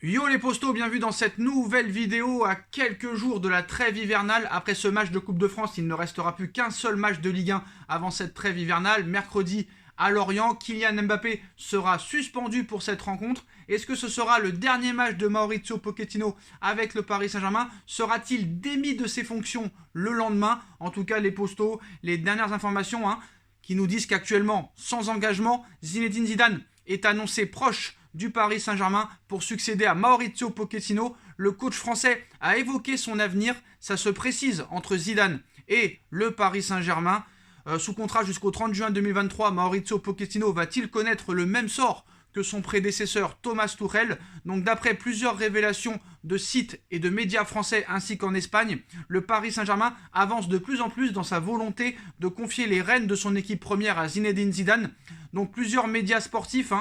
Yo les postos, bienvenue dans cette nouvelle vidéo à quelques jours de la trêve hivernale. Après ce match de Coupe de France, il ne restera plus qu'un seul match de Ligue 1 avant cette trêve hivernale. Mercredi à Lorient, Kylian Mbappé sera suspendu pour cette rencontre. Est-ce que ce sera le dernier match de Mauricio Pochettino avec le Paris Saint-Germain? Sera-t-il démis de ses fonctions le lendemain? En tout cas les postos, les dernières informations qui nous disent qu'actuellement, sans engagement, Zinedine Zidane est annoncé proche du Paris Saint-Germain pour succéder à Mauricio Pochettino. Le coach français a évoqué son avenir. Ça se précise entre Zidane et le Paris Saint-Germain. Sous contrat jusqu'au 30 juin 2023, Mauricio Pochettino va-t-il connaître le même sort que son prédécesseur Thomas Tuchel? Donc d'après plusieurs révélations de sites et de médias français ainsi qu'en Espagne, le Paris Saint-Germain avance de plus en plus dans sa volonté de confier les rênes de son équipe première à Zinedine Zidane. Donc plusieurs médias sportifs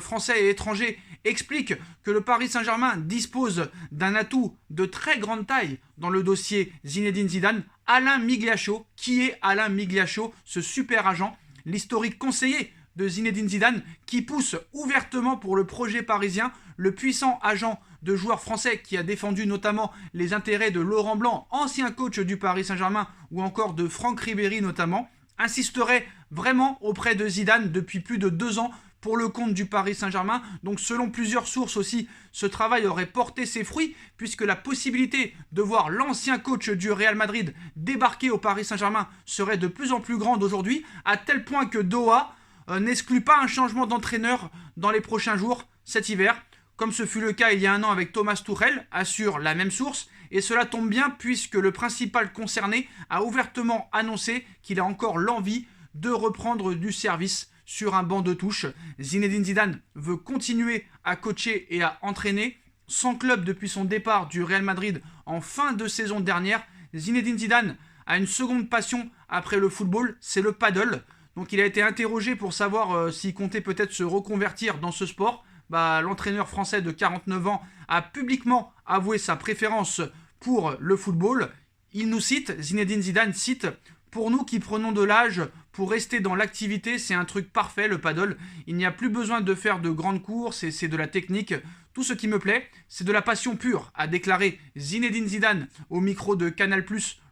français et étrangers expliquent que le Paris Saint-Germain dispose d'un atout de très grande taille dans le dossier Zinedine Zidane, Alain Migliaccio. Qui est Alain Migliaccio, ce super agent, l'historique conseiller de Zinedine Zidane, qui pousse ouvertement pour le projet parisien, le puissant agent de joueurs français qui a défendu notamment les intérêts de Laurent Blanc, ancien coach du Paris Saint-Germain, ou encore de Franck Ribéry notamment, insisterait vraiment auprès de Zidane depuis plus de 2 ans pour le compte du Paris Saint-Germain. Donc selon plusieurs sources aussi, ce travail aurait porté ses fruits puisque la possibilité de voir l'ancien coach du Real Madrid débarquer au Paris Saint-Germain serait de plus en plus grande aujourd'hui, à tel point que Doha n'exclut pas un changement d'entraîneur dans les prochains jours, cet hiver, comme ce fut le cas il y a un an avec Thomas Tuchel, assure la même source. Et cela tombe bien puisque le principal concerné a ouvertement annoncé qu'il a encore l'envie de reprendre du service sur un banc de touche. Zinedine Zidane veut continuer à coacher et à entraîner. Sans club depuis son départ du Real Madrid en fin de saison dernière, Zinedine Zidane a une seconde passion après le football, c'est le paddle. Donc il a été interrogé pour savoir s'il comptait peut-être se reconvertir dans ce sport. L'entraîneur français de 49 ans a publiquement avoué sa préférence pour le football. Il nous cite, Zinedine Zidane cite: « Pour nous qui prenons de l'âge, pour rester dans l'activité, c'est un truc parfait le paddle. Il n'y a plus besoin de faire de grandes courses et c'est de la technique. Tout ce qui me plaît, c'est de la passion pure », a déclaré Zinedine Zidane au micro de Canal+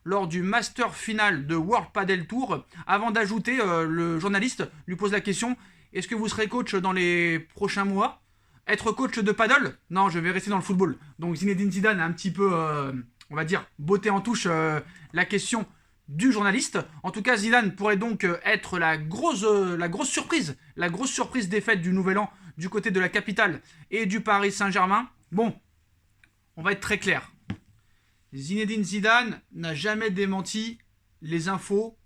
lors du Master Final de World Padel Tour, avant d'ajouter, le journaliste lui pose la question: « Est-ce que vous serez coach dans les prochains mois ? Être coach de paddle ? Non, je vais rester dans le football. » Donc Zinedine Zidane a un petit peu, on va dire, botté en touche la question du journaliste. En tout cas, Zidane pourrait donc être la grosse surprise des fêtes du Nouvel An du côté de la capitale et du Paris Saint-Germain. Bon, on va être très clair. Zinedine Zidane n'a jamais démenti les infos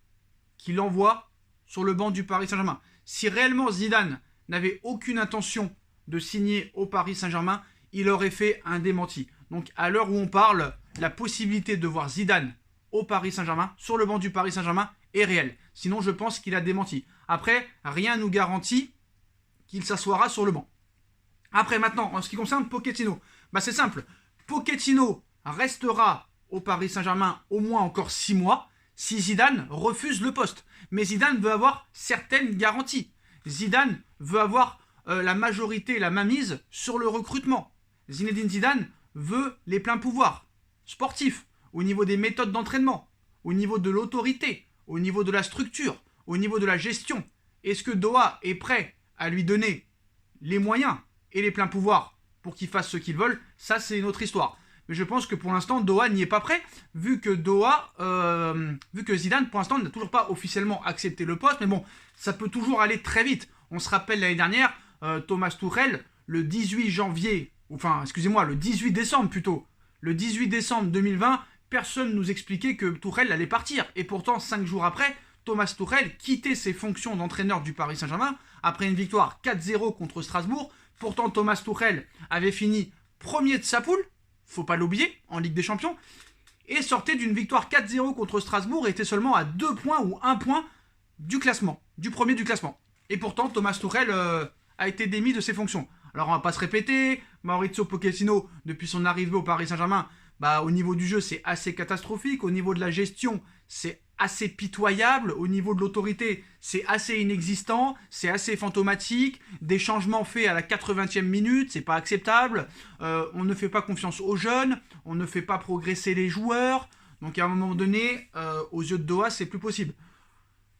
qu'il envoie sur le banc du Paris Saint-Germain. Si réellement Zidane n'avait aucune intention de signer au Paris Saint-Germain, il aurait fait un démenti. Donc à l'heure où on parle, la possibilité de voir Zidane au Paris Saint-Germain, sur le banc du Paris Saint-Germain, est réelle. Sinon, je pense qu'il a démenti. Après, rien ne nous garantit qu'il s'assoira sur le banc. Après, maintenant, en ce qui concerne Pochettino, c'est simple. Pochettino restera au Paris Saint-Germain au moins encore 6 mois si Zidane refuse le poste. Mais Zidane veut avoir certaines garanties. Zidane veut avoir la majorité, la mainmise sur le recrutement. Zinedine Zidane veut les pleins pouvoirs sportifs, au niveau des méthodes d'entraînement, au niveau de l'autorité, au niveau de la structure, au niveau de la gestion. Est-ce que Doha est prêt à lui donner les moyens et les pleins pouvoirs pour qu'il fasse ce qu'il veut? Ça, c'est une autre histoire. Mais je pense que pour l'instant, Doha n'y est pas prêt, vu que Zidane, pour l'instant, n'a toujours pas officiellement accepté le poste. Mais bon, ça peut toujours aller très vite. On se rappelle l'année dernière, Thomas Tuchel, le 18 décembre plutôt, le 18 décembre 2020, personne ne nous expliquait que Tuchel allait partir. Et pourtant, 5 jours après, Thomas Tuchel quittait ses fonctions d'entraîneur du Paris Saint-Germain après une victoire 4-0 contre Strasbourg. Pourtant, Thomas Tuchel avait fini premier de sa poule, faut pas l'oublier, en Ligue des Champions, et sortait d'une victoire 4-0 contre Strasbourg et était seulement à 2 points ou 1 point du classement, du premier du classement. Et pourtant, Thomas Tuchel a été démis de ses fonctions. Alors on va pas se répéter, Mauricio Pochettino, depuis son arrivée au Paris Saint-Germain, au niveau du jeu, c'est assez catastrophique. Au niveau de la gestion, c'est assez pitoyable. Au niveau de l'autorité, c'est assez inexistant, c'est assez fantomatique. Des changements faits à la 80e minute, c'est pas acceptable. On ne fait pas confiance aux jeunes, on ne fait pas progresser les joueurs. Donc à un moment donné, aux yeux de Doha, c'est plus possible.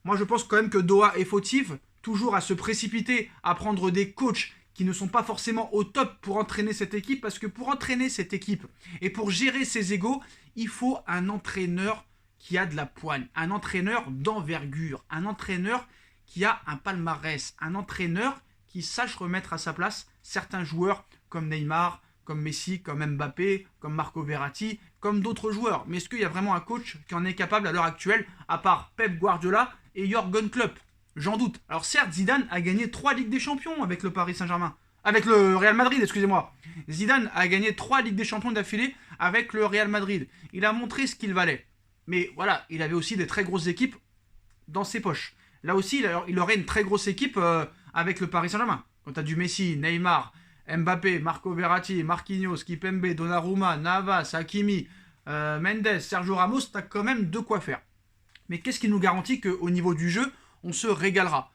Moi, je pense quand même que Doha est fautive, toujours à se précipiter, à prendre des coachs qui ne sont pas forcément au top pour entraîner cette équipe, parce que pour entraîner cette équipe et pour gérer ses égos, il faut un entraîneur qui a de la poigne, un entraîneur d'envergure, un entraîneur qui a un palmarès, un entraîneur qui sache remettre à sa place certains joueurs comme Neymar, comme Messi, comme Mbappé, comme Marco Verratti, comme d'autres joueurs. Mais est-ce qu'il y a vraiment un coach qui en est capable à l'heure actuelle, à part Pep Guardiola et Jürgen Klopp? J'en doute. Alors certes, Zidane a gagné 3 Ligues des Champions avec le Paris Saint-Germain. Avec le Real Madrid, excusez-moi. Zidane a gagné 3 Ligues des Champions d'affilée avec le Real Madrid. Il a montré ce qu'il valait. Mais voilà, il avait aussi des très grosses équipes dans ses poches. Là aussi, il aurait une très grosse équipe avec le Paris Saint-Germain. Quand tu as du Messi, Neymar, Mbappé, Marco Verratti, Marquinhos, Kimpembe, Donnarumma, Navas, Hakimi, Mendes, Sergio Ramos, tu as quand même de quoi faire. Mais qu'est-ce qui nous garantit qu'au niveau du jeu, on se régalera?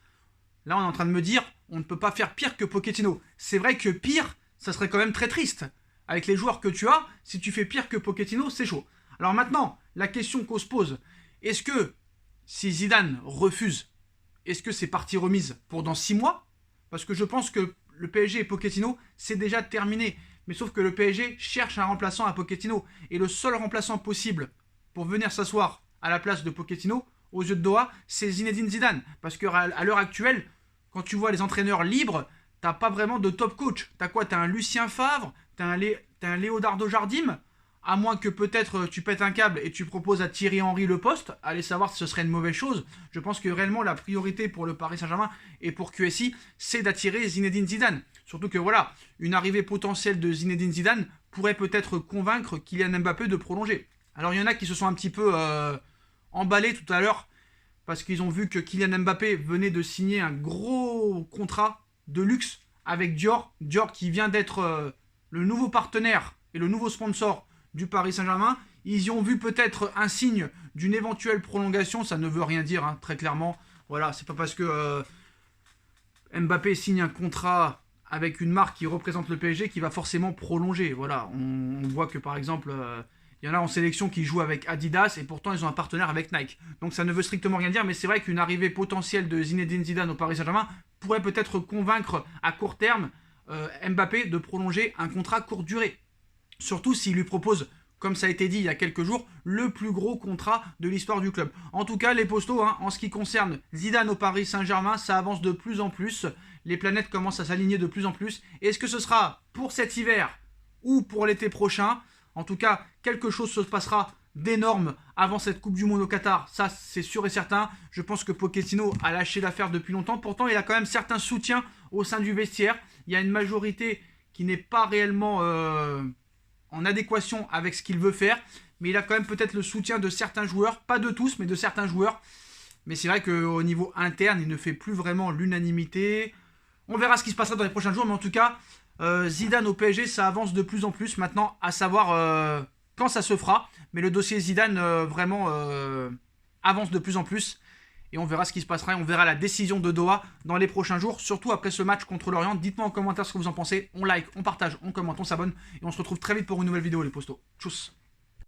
Là, on est en train de me dire, on ne peut pas faire pire que Pochettino. C'est vrai que pire, ça serait quand même très triste. Avec les joueurs que tu as, si tu fais pire que Pochettino, c'est chaud. Alors maintenant, la question qu'on se pose, est-ce que si Zidane refuse, est-ce que c'est partie remise pour dans 6 mois? Parce que je pense que le PSG et Pochettino, c'est déjà terminé. Mais sauf que le PSG cherche un remplaçant à Pochettino. Et le seul remplaçant possible pour venir s'asseoir à la place de Pochettino, aux yeux de Doha, c'est Zinedine Zidane. Parce qu'à l'heure actuelle, quand tu vois les entraîneurs libres, t'as pas vraiment de top coach. T'as quoi? T'as un Lucien Favre, t'as un Leonardo Jardim, à moins que peut-être tu pètes un câble et tu proposes à Thierry Henry le poste, allez savoir si ce serait une mauvaise chose. Je pense que réellement la priorité pour le Paris Saint-Germain et pour QSI, c'est d'attirer Zinedine Zidane. Surtout que voilà, une arrivée potentielle de Zinedine Zidane pourrait peut-être convaincre Kylian Mbappé de prolonger. Alors il y en a qui se sont un petit peu emballés tout à l'heure parce qu'ils ont vu que Kylian Mbappé venait de signer un gros contrat de luxe avec Dior. Dior qui vient d'être le nouveau partenaire et le nouveau sponsor du Paris Saint-Germain. Ils y ont vu peut-être un signe d'une éventuelle prolongation. Ça ne veut rien dire, hein, très clairement. Voilà, c'est pas parce que Mbappé signe un contrat avec une marque qui représente le PSG qu'il va forcément prolonger. Voilà, on voit que par exemple, il y en a en sélection qui jouent avec Adidas et pourtant ils ont un partenaire avec Nike. Donc ça ne veut strictement rien dire, mais c'est vrai qu'une arrivée potentielle de Zinedine Zidane au Paris Saint-Germain pourrait peut-être convaincre à court terme Mbappé de prolonger un contrat courte durée. Surtout s'il lui propose, comme ça a été dit il y a quelques jours, le plus gros contrat de l'histoire du club. En tout cas, les postos, hein, en ce qui concerne Zidane au Paris Saint-Germain, ça avance de plus en plus. Les planètes commencent à s'aligner de plus en plus. Est-ce que ce sera pour cet hiver ou pour l'été prochain? En tout cas, quelque chose se passera d'énorme avant cette Coupe du Monde au Qatar. Ça, c'est sûr et certain. Je pense que Pochettino a lâché l'affaire depuis longtemps. Pourtant, il a quand même certains soutiens au sein du vestiaire. Il y a une majorité qui n'est pas réellement en adéquation avec ce qu'il veut faire. Mais il a quand même peut-être le soutien de certains joueurs. Pas de tous, mais de certains joueurs. Mais c'est vrai qu'au niveau interne, il ne fait plus vraiment l'unanimité. On verra ce qui se passera dans les prochains jours. Mais en tout cas, Zidane au PSG, ça avance de plus en plus. Maintenant, à savoir quand ça se fera. Mais le dossier Zidane, vraiment, avance de plus en plus. Et on verra ce qui se passera. Et on verra la décision de Doha dans les prochains jours. Surtout après ce match contre l'Orient. Dites-moi en commentaire ce que vous en pensez. On like, on partage, on commente, on s'abonne. Et on se retrouve très vite pour une nouvelle vidéo, les postos. Tchuss.